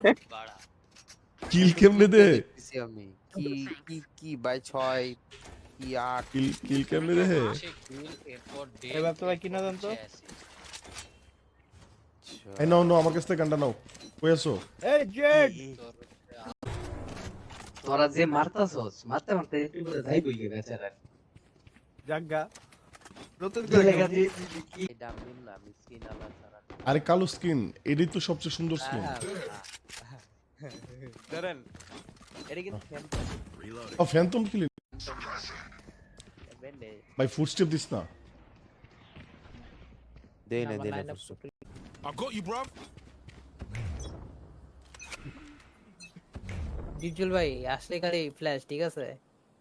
বাড়া কিল কেমনে দে দেখতেছি আমি কি কি কি বাই 6 কি 8 কিল কেমনে দে সে কিল এরপর ডে এবার তোরা কিনা দেন তো এই নাও নাও আমার কাছ থেকে গানটা নাও কই আছো এই জেড তোরা যে মারতাছস মারতে মারতে পুরো যাই বই গেছে বেচারা জাগা নতুন কি লেখা দিয়ে কি এটা আমি না মিসকিন আল্লাহ ছাড়া আরে কালো স্কিন এটাই তো সবচেয়ে সুন্দর স্কিন ধরেন এটা কিন্তু ফ্যান্টম ও ফ্যান্টম কিল বেন্ডে ভাই ফুটস্টেপ দিস না দেই না I got you, bro. ডিজুল ভাই আসলে খালি ফ্ল্যাশ ঠিক আছে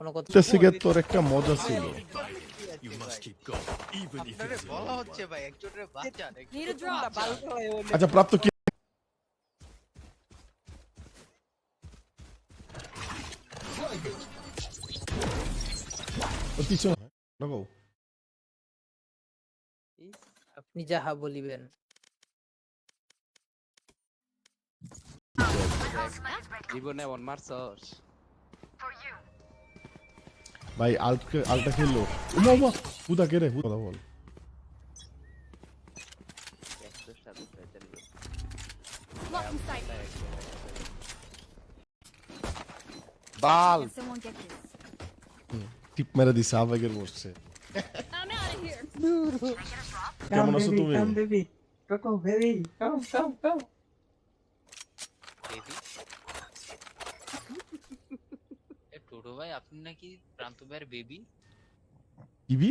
কোনো কথা থেকে তোর একটা মজা ছিল You must keep going, even if আপনারে it's বলা হচ্ছে ভাই একজনের বাচ্চা নাকি Need a drop. আচ্ছা প্রাপ্ত কি পিছনে লাগাও আপনি যাহা বলিবেন জীবনে এমন মারছস ভাই আলটা খেললো ওমা ওমা হুদা কে রে হুদা বল 100 সাথে চলে Blocking sight. Bal Can someone get this? টিপ মেরে দিছে আবেগের বসছে I'm out of here. কেমন আছো তুমি come baby coco baby come baby এ টোটো ভাই আপনি নাকি প্রান্ত ভাইয়ের বেবি কিবি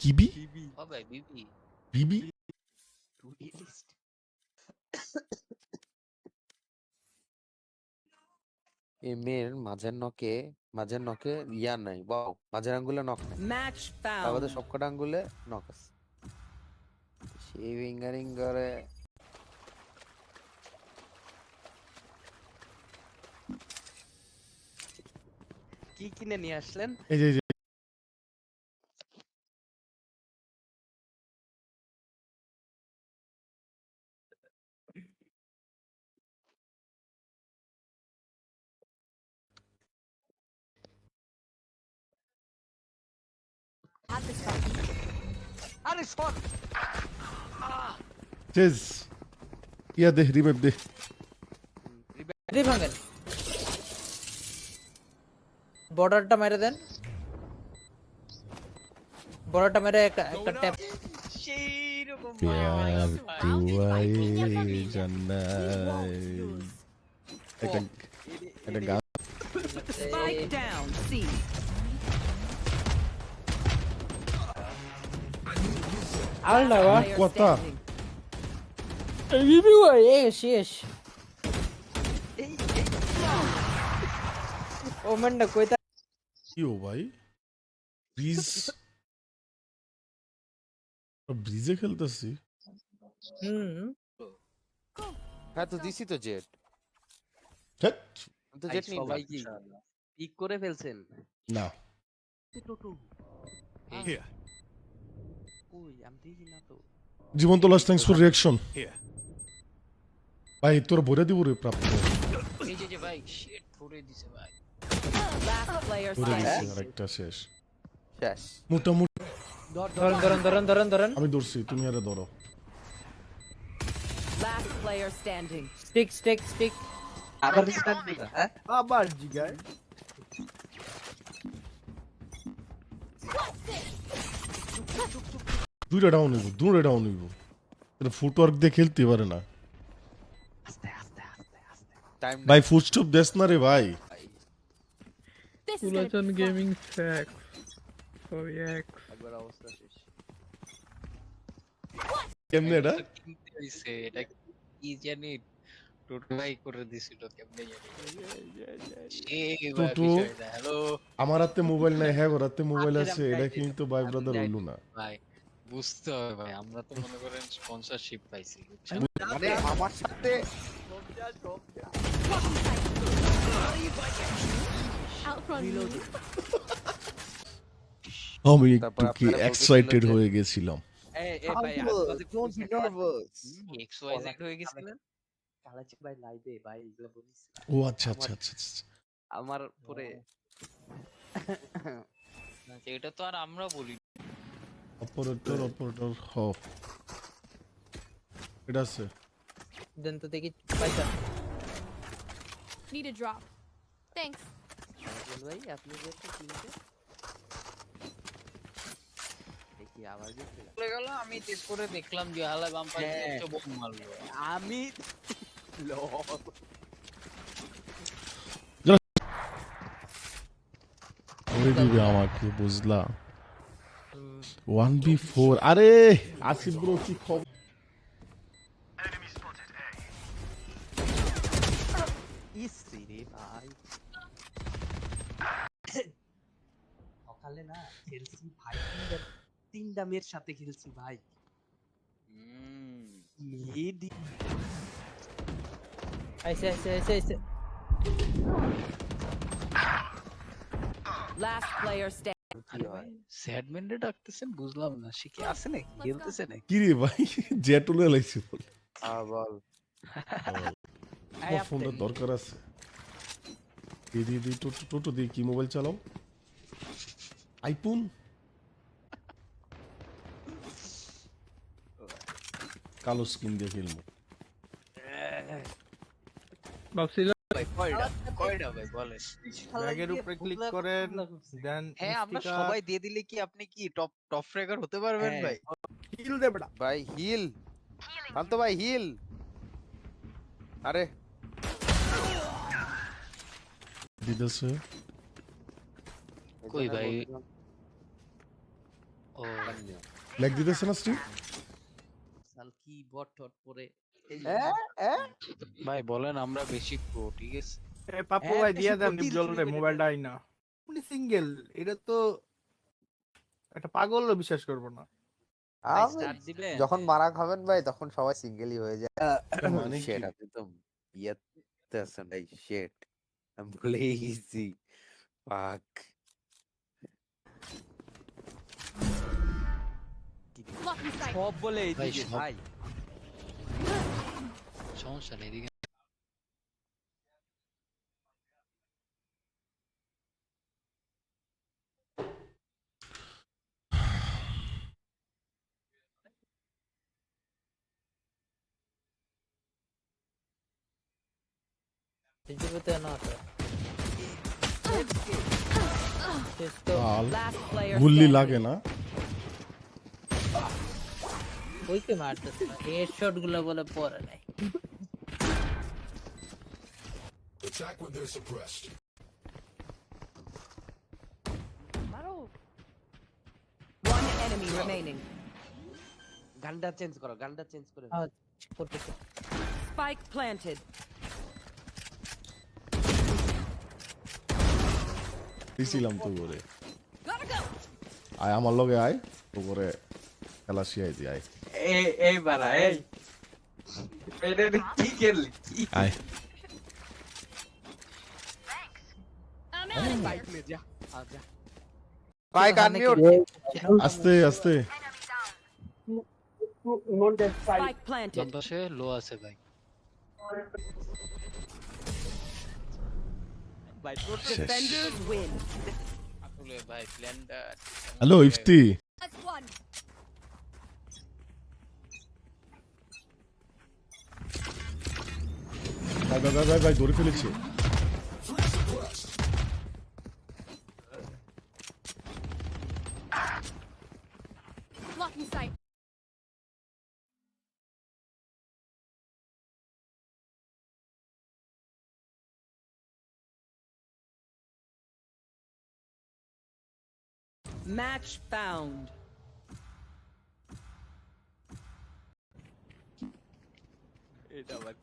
কিবি ও ভাই বেবি বিবি এই মেয়ের মাঝের নকে ইয়া নাই বাও মাঝের আঙ্গুলে নক নাই ম্যাচ তারপরে সবকটা আঙ্গুলে নক আছে সেই ফিঙ্গারিং করে কি কিনে নিয়ে আসলেন এই যে Have this fight. আরে শট চেজ ইয়া দে রিভাইভ দে ভাঙেন বর্ডারটা মেরে দেন বর্ডারটা মেরে একটা ট্যাপ সেই রকম প্যার তুয়ায়ে জান্নাত এটা গান স্পাইক ডাউন সি আল্লাহ কথা রিভিউ এ শেষ ওমেনটা কইতা ইও ভাই ব্রিজে খেলতেছি হ্যাঁ তো দিছি তো জেট ধ্যাৎ, তো জেট নিন সবাই কি পিক করে ফেলছেন না here. কই আমি দেখি না তো জীবন্ত লাশ থ্যাঙ্কস ফর রিঅ্যাকশন Here. ভাই তোর ভরে দিব রে প্রাপ্ত এই যে ভাই শিট ধরে দিছে ভাই ভরে দিছি আরেকটা শেষ শেষ মোটামুটি ধরেন আমি ধরছি তুমি আরে ধরো স্টিক আবার স্টার্ট দিলা হ্যাঁ আবার জিগার দুইটা ডাউন হইব এটা ফুটওয়ার্ক দিয়ে খেলতে পারে না টাইম ভাই ফুটস্টেপ দেস না রে ভাই This is gonna be fun. একবার অবস্থা শেষ কেমনে এটা কিনতে হইছে এটা কি জানি টোটো ভাই করে দিছিল কেমনে জানি সেই ভাই টোটো। বিষয়টা হ্যালো আমার হাতে মোবাইল নাই হ্যাঁ ওর হাতে মোবাইল আছে এটা কিন্তু ভাই ব্রাদার হইলো না ভাই বুঝতে হবে ভাই আমরা তো মনে করেন স্পন্সরশিপ পাইছি বুঝছেন? মানে আমার সাথে Outrun me. আমি তারপর একটু কি আপনারা বলতেছিল এক্সাইটেড যে- হয়ে গেছিলাম এই ভাই আজেবাজে don't be nervous X Y Z হয়ে গেছিলেন কালাচি ভাই লাইভে ভাই এগুলো বলিস না। ও আচ্ছা আচ্ছা আচ্ছা আচ্ছা। আমার পরে আচ্ছা, এটা তো আর আমরা বলি না। অপারেটর হ এটা আছে দেন তো দেখি পয়সা। Need a drop. Thanks. বল ভাই আপনি যে একটা কিনতে দেখি আবার গেছে চলে গেল, আমি টেস্ট করে দেখলাম যে হালা বাম্পার হ্যাঁ। বোম মারলো। আমি ওই দিবে আমাকে বুঝলা 1v4 আরে আসিফ ব্রো কি খবর ইসি রে ভাই সকালে না খেলছি ভাই তিনটা মেয়ের সাথে খেলছি ভাই মেয়েডি আইসে আইসে আইসে আইসে Last player standing. আরে ভাই স্যাড মেন্ডে ডাকতেছেন বুঝলাম না, সে কি আছে নাকি খেলতেছে নাকি? কি রে ভাই জেটুলে লাইছি বল বল আমার ফোনটা দরকার আছে দি টোটো দি কি মোবাইল চালাও আইফোন কালো স্ক্রিন দিয়ে খেলবো ভাই কয়টা ভাই বলেন। ব্যাগের উপরে ক্লিক করেন দেন হ্যাঁ আমরা সবাই দিয়ে দিলে কি আপনি কি টপ ফ্রেগার হতে পারবেন ভাই? হিল দে বেটা ভাই হিল শান্ত ভাই হিল আরে দিতেছে কই ভাই? ও লেগ দিতেছে না স্টিভ সাল কি বট টট পরে ভাই বলেন, আমরা বেশি প্রো, ঠিক আছে? এ পাপ্পু ভাই দিয়া দেন নিবজল রে মোবাইলটা আইনা উনি সিঙ্গেল এটা তো একটা পাগলও বিশ্বাস করবো না স্টার্ট দিবে যখন মারা খাবেন ভাই তখন সবাই সিঙ্গেলই হয়ে যায় মানে কি? শেট আপনি তো ইয়েতে আছেন ভাই শেট আমি ভুলেই গেছি পাক Lock in sight. সব বলে ভাই, এইদিকে সব- ভাই সমস্যা নেই, এদিকে দিদিবতে না তো টেস্ট আল Last player গুল্লি standing. লাগে না ওইকে মারতেছে না হেডশট গুলো বলে পড়ে নাই Attack when they're suppressed. One enemy remaining. গানটা চেঞ্জ করো গানটা চেঞ্জ করে হ্যাঁ করতেছে Spike planted. দিছিলাম তো করে Gotta go. আয় আমার লগে আয় তো করে খেলা শিয়াই দি আয় এই বাড়া এই এটা কি খেললি আয় I'm out of here. Bike নে যা আচ্ছা পাইক আনমিউট আস্তে আস্তে Spike planted. ডান পাশে লো আছে ভাই। ভাই Defenders win. আসলে ভাই প্ল্যানটা হ্যালো ইফতি That's one. ভাই ধরে ফেলেছে Lock in sight. Match found. এটা আবার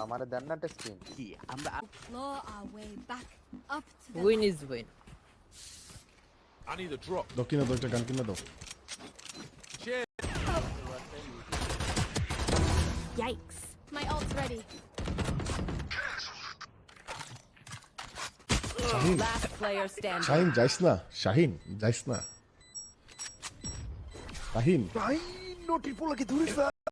আমারে দেন না টেস্টিং কি আমরা Claw our way back up to the win is win I need a drop. দাও কিনা দাও একটা গান কিনা দাও Yikes. My ult's ready. Shahin Last player standing. Shahin যাইস না শাহিন যাইস না শাহিন নটি পোলাকে ধরে ফেল।